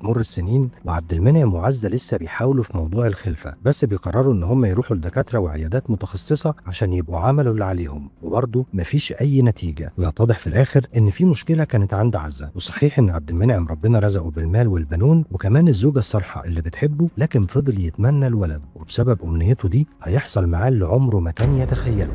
وتمر السنين وعبد المنعم وعزة لسه بيحاولوا في موضوع الخلفة، بس بيقرروا ان هم يروحوا لدكاترة وعيادات متخصصة عشان يبقوا عملوا اللي عليهم، وبرضه مفيش اي نتيجة، ويتضح في الاخر ان في مشكلة كانت عند عزة. وصحيح ان عبد المنعم ربنا رزقه بالمال والبنون وكمان الزوجة الصالحة اللي بتحبه، لكن فضل يتمنى الولد، وبسبب امنيته دي هيحصل معاه اللي عمره ما كان يتخيله.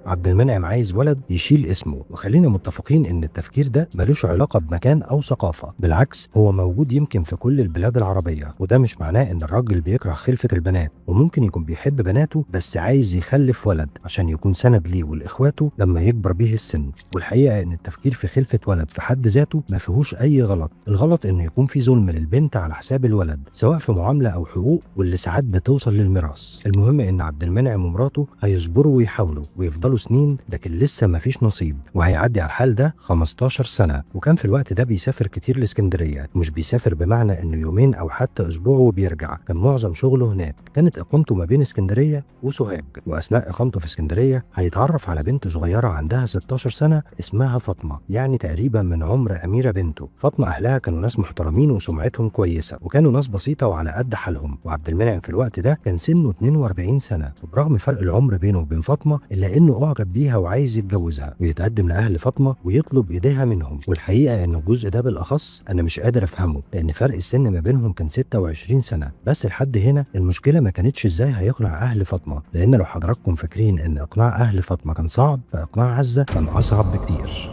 عبد المنعم عايز ولد يشيل اسمه، وخلينا متفقين ان التفكير ده ملوش علاقة بمكان او ثقافة، بالعكس هو موجود يمكن في كل البلاد العربية، وده مش معناه ان الراجل بيكره خلفة البنات، وممكن يكون بيحب بناته بس عايز يخلف ولد عشان يكون سند ليه ولاخواته لما يكبر بيه السن. والحقيقة ان التفكير في خلفة ولد في حد ذاته ما فيهوش اي غلط، الغلط انه يكون في ظلم للبنت على حساب الولد سواء في معاملة او حقوق، واللي ساعات بتوصل للميراث. المهم ان عبد المنعم ومراته هيصبروا ويحاولوا ويفضلوا سنين، لكن لسه مفيش نصيب، وهيعدي على الحال ده 15 سنة. وكان في الوقت ده بيسافر كتير لاسكندرية، مش بيسافر بمعنى انه يومين او حتى اسبوع وبيرجع، كان معظم شغله هناك. كانت اقامته ما بين اسكندرية وسوهاج، واثناء اقامته في اسكندرية هيتعرف على بنت صغيرة عندها 16 سنة اسمها فاطمة، يعني تقريبا من عمر أميرة بنته. فاطمة اهلها كانوا ناس محترمين وسمعتهم كويسة، وكانوا ناس بسيطة وعلى قد حالهم، وعبد المنعم في الوقت ده كان سنه 42 سنة، وبرغم فرق العمر بينه وبين فاطمة الا انه اعجب بيها وعايز يتجوزها ويتقدم لاهل فاطمه ويطلب ايديها منهم. والحقيقه ان الجزء ده بالاخص انا مش قادر افهمه، لان فرق السن ما بينهم كان 26 سنه بس. لحد هنا المشكله ما كانتش ازاي هيقنع اهل فاطمه، لان لو حضراتكم فاكرين ان اقناع اهل فاطمه كان صعب، فاقناع عزه كان اصعب بكتير.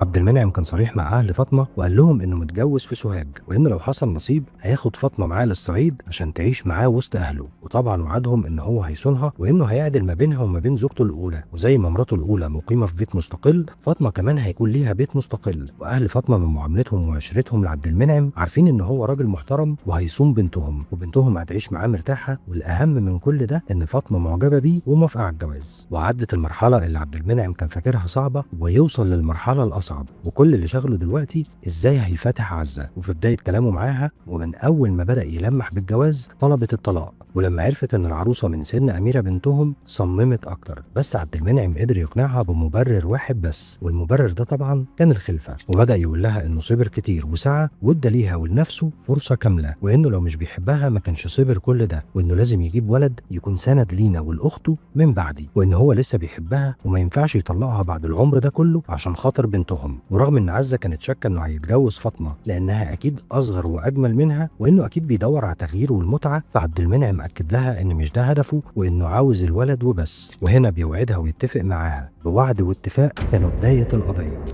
عبد المنعم كان صريح مع اهل فاطمه وقال لهم انه متجوز في سوهاج، وان لو حصل نصيب هياخد فاطمه معاه للصعيد عشان تعيش معاه وسط اهله، وطبعا وعدهم ان هو هيصونها وانه هيعدل ما بينها وما بين زوجته الاولى، وزي ما مراته الاولى مقيمه في بيت مستقل، فاطمه كمان هيكون ليها بيت مستقل. واهل فاطمه من معاملتهم وعشرتهم لعبد المنعم عارفين ان هو راجل محترم وهيصون بنتهم، وبنتهم هتعيش معاه مرتاحه، والاهم من كل ده ان فاطمه معجبه بيه وموافقه على الجواز. وعدت المرحله اللي عبد المنعم كان فاكرها صعبه ويوصل للمرحله الاصعب، وكل اللي شغله دلوقتي ازاي هيفتح عزة. وفي بداية كلامه معاها ومن اول ما بدأ يلمح بالجواز طلبت الطلاق، ولما عرفت ان العروسة من سن أميرة بنتهم صممت اكتر، بس عبد المنعم قدر يقنعها بمبرر واحد بس، والمبرر ده طبعا كان الخلفة. وبدأ يقول لها انه صبر كتير وسعى وادى ليها ولنفسه فرصة كاملة، وانه لو مش بيحبها ما كانش صبر كل ده، وانه لازم يجيب ولد يكون سند لينا ولاخته من بعدي، وان هو لسه بيحبها وما ينفعش يطلقها بعد العمر ده كله عشان خاطر بنتهم. ورغم ان عزة كانت شاكه انه هيتجوز فاطمه لانها اكيد اصغر واجمل منها، وانه اكيد بيدور على تغيير والمتعه، فعبد المنعم اكد لها ان مش ده هدفه وانه عاوز الولد وبس. وهنا بيوعدها ويتفق معاها بوعد واتفاق كانوا بدايه القضيه.